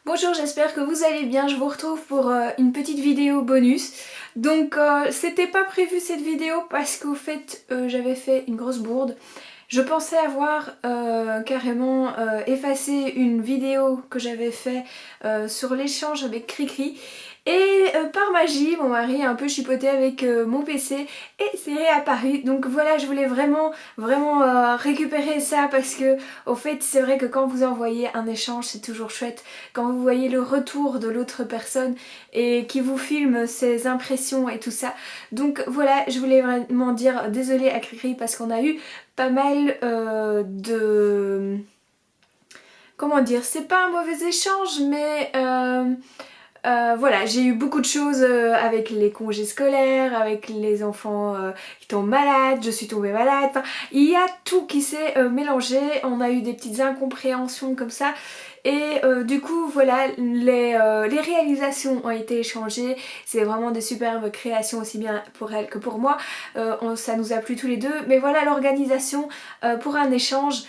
Bonjour, j'espère que vous allez bien. Je vous retrouve pour une petite vidéo bonus. Donc c'était pas prévu cette vidéo parce qu'au fait j'avais fait une grosse bourde. Je pensais avoir carrément effacé une vidéo que j'avais fait sur l'échange avec Cricri. Et par magie, mon mari a un peu chipoté avec mon PC et c'est réapparu. Donc voilà, je voulais vraiment récupérer ça parce que au fait c'est vrai que quand vous envoyez un échange c'est toujours chouette. Quand vous voyez le retour de l'autre personne et qui vous filme ses impressions et tout ça. Donc voilà, je voulais vraiment dire désolée à Cricri parce qu'on a eu pas mal de... Comment dire, c'est pas un mauvais échange mais voilà, j'ai eu beaucoup de choses avec les congés scolaires, avec les enfants qui tombent malades, je suis tombée malade, enfin, il y a tout qui s'est mélangé, on a eu des petites incompréhensions comme ça. Et du coup voilà, les réalisations ont été échangées, c'est vraiment des superbes créations aussi bien pour elle que pour moi, ça nous a plu tous les deux, mais voilà l'organisation pour un échange,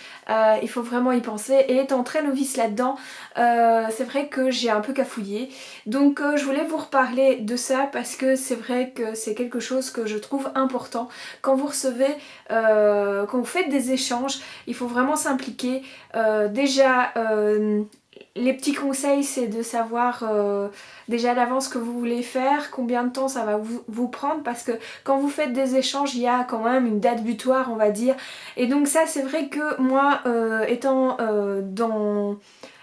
il faut vraiment y penser et étant très novice là-dedans, c'est vrai que j'ai un peu cafouillé. Donc je voulais vous reparler de ça parce que c'est vrai que c'est quelque chose que je trouve important. Quand vous recevez, quand vous faites des échanges, il faut vraiment s'impliquer. Déjà, les petits conseils, c'est de savoir déjà à l'avance ce que vous voulez faire, combien de temps ça va vous prendre, parce que quand vous faites des échanges, il y a quand même une date butoir, on va dire. Et donc ça, c'est vrai que moi, étant dans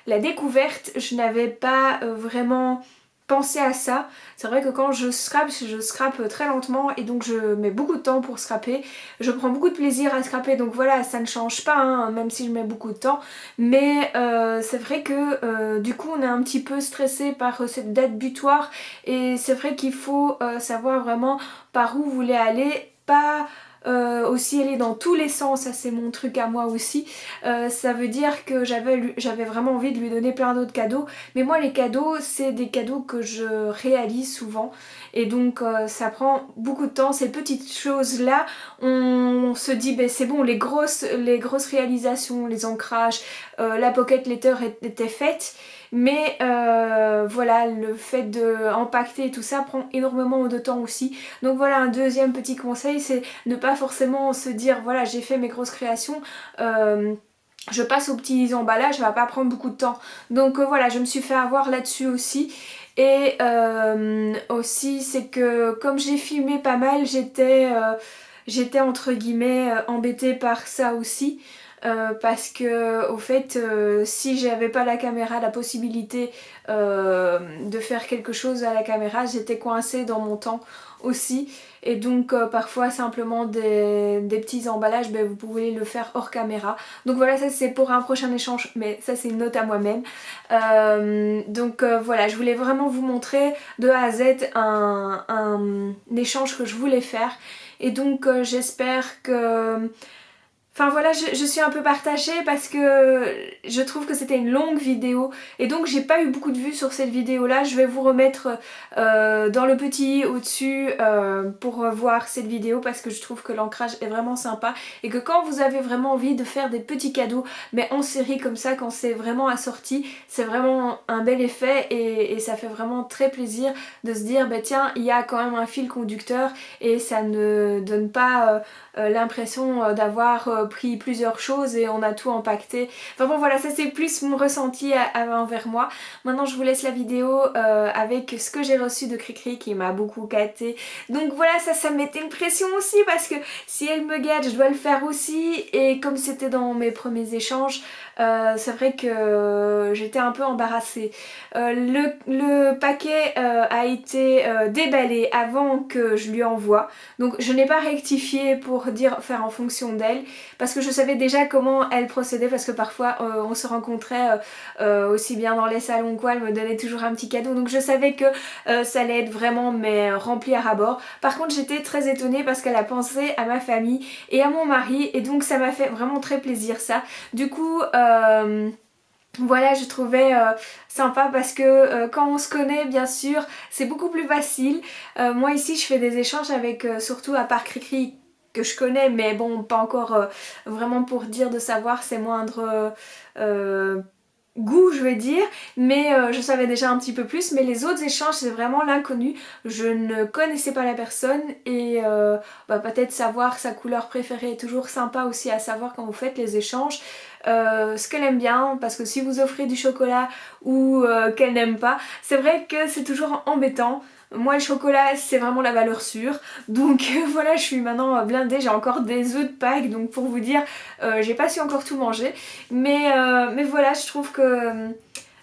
la découverte, je n'avais pas vraiment pensé à ça. C'est vrai que quand je scrape très lentement et donc je mets beaucoup de temps pour scraper. Je prends beaucoup de plaisir à scraper, donc voilà, ça ne change pas, hein, même si je mets beaucoup de temps. Mais c'est vrai que du coup on est un petit peu stressé par cette date butoir et c'est vrai qu'il faut savoir vraiment par où vous voulez aller, pas aussi aller dans tous les sens, ça c'est mon truc à moi aussi. Ça veut dire que j'avais vraiment envie de lui donner plein d'autres cadeaux, mais moi les cadeaux c'est des cadeaux que je réalise souvent et donc ça prend beaucoup de temps. Ces petites choses là, on se dit ben c'est bon, les grosses réalisations, les ancrages, la pocket letter était faite, mais voilà, le fait de empaqueter et tout ça prend énormément de temps aussi. Donc voilà, un deuxième petit conseil, c'est ne pas forcément se dire voilà j'ai fait mes grosses créations, je passe aux petits emballages, ça va pas prendre beaucoup de temps. Donc voilà, je me suis fait avoir là-dessus aussi. Et aussi c'est que comme j'ai filmé pas mal, j'étais entre guillemets embêtée par ça aussi. Parce que au fait si j'avais pas la caméra, la possibilité de faire quelque chose à la caméra, j'étais coincée dans mon temps aussi. Et donc parfois simplement des petits emballages, ben, vous pouvez le faire hors caméra. Donc voilà, ça c'est pour un prochain échange, mais ça c'est une note à moi-même. Donc voilà, je voulais vraiment vous montrer de A à Z un échange que je voulais faire. Et donc j'espère que... Enfin voilà, je suis un peu partagée parce que je trouve que c'était une longue vidéo et donc j'ai pas eu beaucoup de vues sur cette vidéo là. Je vais vous remettre dans le petit au-dessus pour voir cette vidéo parce que je trouve que l'ancrage est vraiment sympa et que quand vous avez vraiment envie de faire des petits cadeaux mais en série comme ça, quand c'est vraiment assorti, c'est vraiment un bel effet et ça fait vraiment très plaisir de se dire bah tiens, il y a quand même un fil conducteur et ça ne donne pas l'impression d'avoir pris plusieurs choses et on a tout empaqueté. Enfin bon voilà, ça c'est plus mon ressenti envers moi. Maintenant je vous laisse la vidéo avec ce que j'ai reçu de Cricri qui m'a beaucoup gâtée. Donc voilà, ça me mettait une pression aussi parce que si elle me gâte, je dois le faire aussi. Et comme c'était dans mes premiers échanges, c'est vrai que j'étais un peu embarrassée. Le paquet a été déballé avant que je lui envoie. Donc je n'ai pas rectifié pour faire en fonction d'elle parce que je savais déjà comment elle procédait parce que parfois on se rencontrait aussi bien dans les salons quoi, elle me donnait toujours un petit cadeau donc je savais que ça allait être vraiment mais rempli à ras-bord. Par contre j'étais très étonnée parce qu'elle a pensé à ma famille et à mon mari et donc ça m'a fait vraiment très plaisir ça. Du coup voilà, je trouvais sympa parce que quand on se connaît, bien sûr, c'est beaucoup plus facile. Moi ici, je fais des échanges avec surtout à part Cricri que je connais, mais bon, pas encore vraiment pour dire de savoir, c'est moindre goût, je vais dire, mais je savais déjà un petit peu plus. Mais les autres échanges, c'est vraiment l'inconnu. Je ne connaissais pas la personne et peut-être savoir sa couleur préférée est toujours sympa aussi à savoir quand vous faites les échanges. Ce qu'elle aime bien, parce que si vous offrez du chocolat ou qu'elle n'aime pas, c'est vrai que c'est toujours embêtant. Moi le chocolat c'est vraiment la valeur sûre, donc voilà, je suis maintenant blindée, j'ai encore des œufs de Pâques, donc pour vous dire, j'ai pas su encore tout manger, mais voilà, je trouve que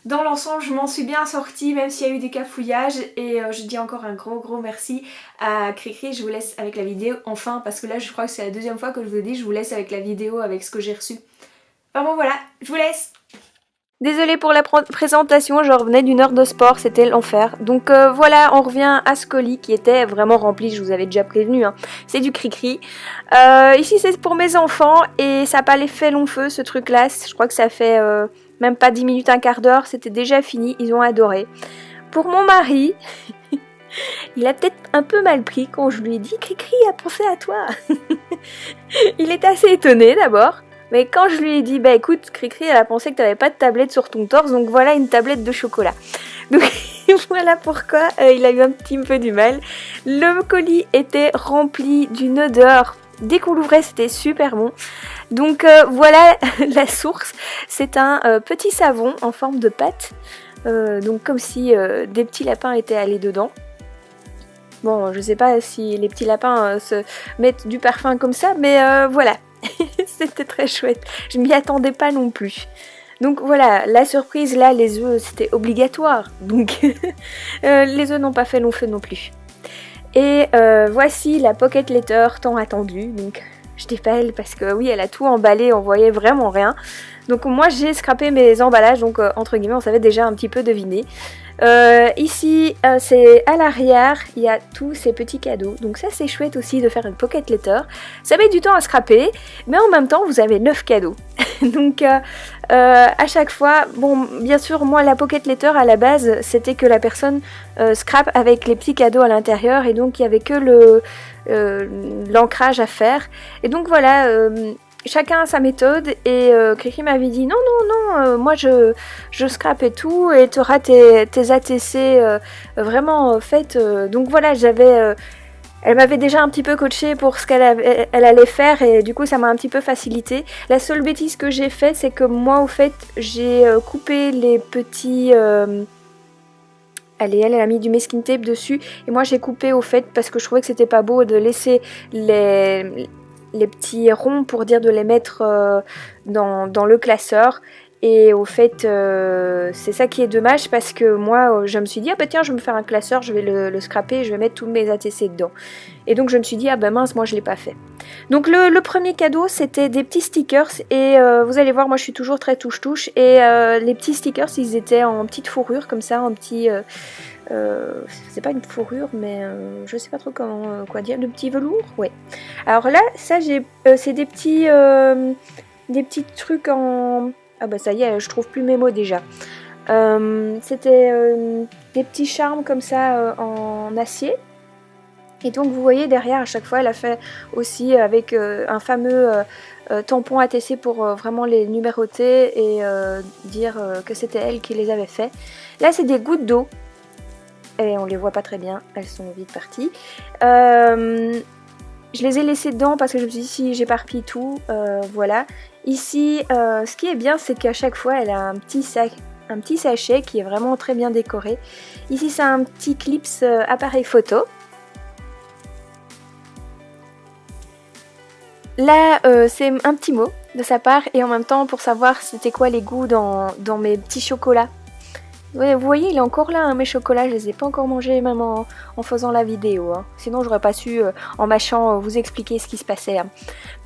dans l'ensemble je m'en suis bien sortie, même s'il y a eu des cafouillages, et je dis encore un gros merci à Cricri. Je vous laisse avec la vidéo enfin, parce que là je crois que c'est la deuxième fois que je vous dis, je vous laisse avec la vidéo avec ce que j'ai reçu. Enfin bon voilà, je vous laisse. Désolée pour la présentation, je revenais d'une heure de sport, c'était l'enfer. Donc voilà, on revient à ce colis qui était vraiment rempli, je vous avais déjà prévenu, hein. C'est du cri-cri. Ici c'est pour mes enfants et ça n'a pas l'effet long feu ce truc là, je crois que ça fait même pas 10 minutes, un quart d'heure, c'était déjà fini, ils ont adoré. Pour mon mari, il a peut-être un peu mal pris quand je lui ai dit « Cri-cri a pensé à toi ». Il était assez étonné d'abord. Mais quand je lui ai dit, bah écoute, Cricri, elle a pensé que tu n'avais pas de tablette sur ton torse, donc voilà une tablette de chocolat. Donc voilà pourquoi il a eu un petit peu du mal. Le colis était rempli d'une odeur. Dès qu'on l'ouvrait, c'était super bon. Donc voilà la source. C'est un petit savon en forme de pâte. Donc comme si des petits lapins étaient allés dedans. Bon, je sais pas si les petits lapins se mettent du parfum comme ça, mais voilà. C'était très chouette, je m'y attendais pas non plus. Donc voilà, la surprise là, les œufs c'était obligatoire, donc les œufs n'ont pas fait long feu non plus. Et voici la pocket letter tant attendue, donc je déballe parce que oui, elle a tout emballé, on voyait vraiment rien. Donc moi j'ai scrappé mes emballages, donc entre guillemets on savait déjà un petit peu deviner. Ici c'est à l'arrière, il y a tous ces petits cadeaux, donc ça c'est chouette aussi de faire une pocket letter. Ça met du temps à scraper, mais en même temps vous avez 9 cadeaux. Donc à chaque fois, bon bien sûr moi la pocket letter à la base c'était que la personne scrape avec les petits cadeaux à l'intérieur, et donc il n'y avait que l'ancrage à faire. Et donc voilà, chacun a sa méthode, et Cricri m'avait dit non, moi je scrape et tout, et tu auras tes ATC vraiment faites. Donc voilà, elle m'avait déjà un petit peu coachée pour ce qu'elle allait faire, et du coup ça m'a un petit peu facilité. La seule bêtise que j'ai faite, c'est que moi au fait j'ai coupé les petits... elle a mis du masking tape dessus, et moi j'ai coupé au fait parce que je trouvais que c'était pas beau de laisser les petits ronds, pour dire de les mettre dans le classeur. Et au fait c'est ça qui est dommage, parce que moi je me suis dit ah bah tiens, je vais me faire un classeur, je vais le scraper, je vais mettre tous mes ATC dedans. Et donc je me suis dit ah bah mince, moi je l'ai pas fait. Donc le premier cadeau c'était des petits stickers, et vous allez voir, moi je suis toujours très touche-touche, et les petits stickers ils étaient en petite fourrure comme ça, en petit... c'est pas une fourrure, mais je sais pas trop quoi dire, de petit velours, ouais. Alors là, ça c'est des petits trucs en... Ah bah ça y est, je trouve plus mes mots déjà. C'était des petits charmes comme ça en acier. Et donc vous voyez derrière, à chaque fois elle a fait aussi avec un fameux tampon ATC pour vraiment les numéroter et dire que c'était elle qui les avait fait. Là c'est des gouttes d'eau. Et on les voit pas très bien, elles sont vite parties. Je les ai laissées dedans parce que je me suis dit si j'éparpille tout, voilà. Ici, ce qui est bien, c'est qu'à chaque fois, elle a un petit sachet qui est vraiment très bien décoré. Ici, c'est un petit clips appareil photo. Là, c'est un petit mot de sa part, et en même temps pour savoir c'était quoi les goûts dans mes petits chocolats. Ouais, vous voyez, il est encore là, hein, mes chocolats, je les ai pas encore mangés même en faisant la vidéo. Hein. Sinon, j'aurais pas su, en mâchant, vous expliquer ce qui se passait. Hein.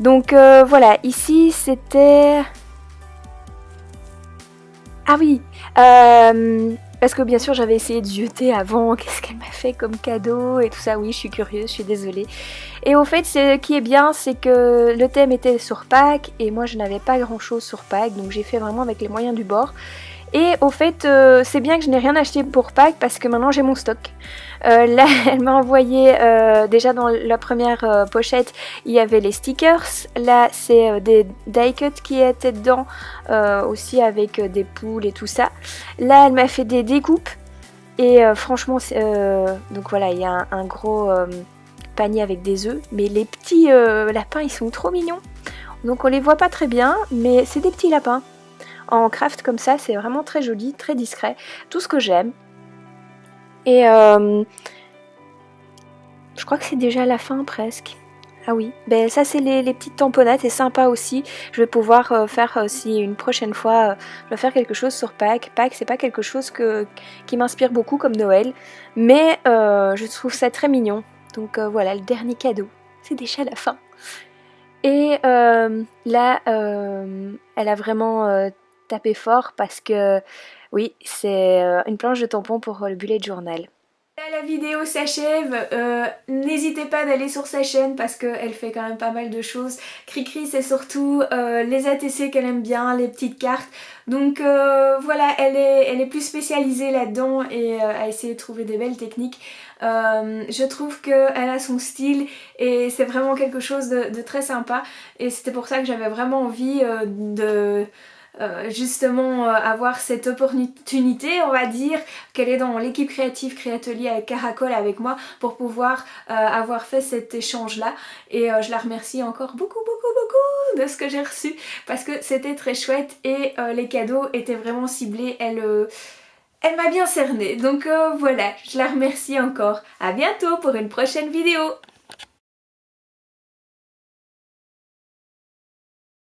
Donc voilà, ici c'était... Ah oui, parce que bien sûr j'avais essayé de jeter avant, qu'est-ce qu'elle m'a fait comme cadeau et tout ça. Oui, je suis curieuse, je suis désolée. Et au fait, ce qui est bien, c'est que le thème était sur Pâques, et moi je n'avais pas grand chose sur Pâques, donc j'ai fait vraiment avec les moyens du bord. Et au fait, c'est bien que je n'ai rien acheté pour Pâques parce que maintenant j'ai mon stock. Là, elle m'a envoyé, déjà dans la première pochette, il y avait les stickers. Là, c'est des die cuts qui étaient dedans, aussi avec des poules et tout ça. Là, elle m'a fait des découpes. Et franchement, donc voilà, il y a un gros panier avec des œufs. Mais les petits lapins, ils sont trop mignons. Donc on les voit pas très bien, mais c'est des petits lapins. En craft comme ça, c'est vraiment très joli, très discret. Tout ce que j'aime. Et je crois que c'est déjà la fin presque. Ah oui, ben ça c'est les petites tamponnettes, c'est sympa aussi. Je vais pouvoir faire si une prochaine fois je vais faire quelque chose sur Pâques. Pâques c'est pas quelque chose qui m'inspire beaucoup comme Noël, mais je trouve ça très mignon. Donc voilà, le dernier cadeau, c'est déjà la fin. Et là, elle a vraiment tapé fort parce que oui, c'est une planche de tampon pour le bullet journal. Là, la vidéo s'achève, n'hésitez pas d'aller sur sa chaîne parce qu'elle fait quand même pas mal de choses. Cricri c'est surtout les ATC qu'elle aime bien, les petites cartes. Donc voilà, elle est plus spécialisée là-dedans et à essayer de trouver des belles techniques. Je trouve qu'elle a son style et c'est vraiment quelque chose de très sympa. Et c'était pour ça que j'avais vraiment envie de... justement avoir cette opportunité, on va dire, qu'elle est dans l'équipe créative Créatelier avec Caracol avec moi pour pouvoir avoir fait cet échange là et je la remercie encore beaucoup de ce que j'ai reçu parce que c'était très chouette et les cadeaux étaient vraiment ciblés, elle m'a bien cernée, donc voilà, je la remercie encore. À bientôt pour une prochaine vidéo.